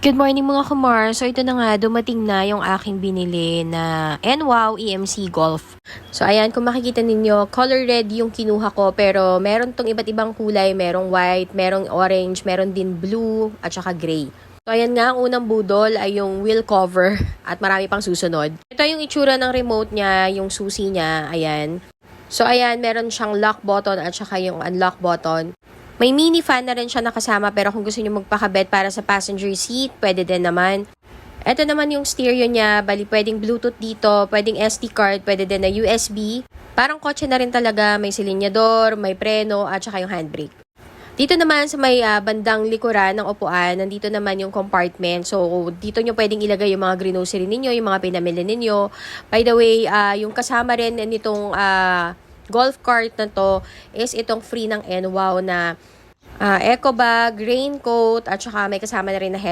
Good morning mga kumar. So ito na nga, dumating na yung aking binili na NWOW EMC Golf. So ayan, kung makikita ninyo, color red yung kinuha ko pero meron tong iba't ibang kulay. Merong white, merong orange, meron din blue at saka gray. So ayan nga, ang unang budol ay yung wheel cover at marami pang susunod. Ito yung itsura ng remote niya, yung susi niya, ayan. So ayan, meron siyang lock button at saka yung unlock button. May mini fan na rin siya nakasama pero kung gusto niyo magpakabit para sa passenger seat, pwede din naman. Ito naman yung stereo niya, bali pwedeng Bluetooth dito, pwedeng SD card, pwede din na USB. Parang kotse na rin talaga, may silinyador, may preno at saka yung handbrake. Dito naman sa may bandang likuran ng upuan, nandito naman yung compartment. So, dito nyo pwedeng ilagay yung mga grocery ninyo, yung mga pinamili ninyo. By the way, yung kasama rin nitong golf cart na to is itong free ng NWOW na eco bag, raincoat, at saka may kasama na rin na helmet.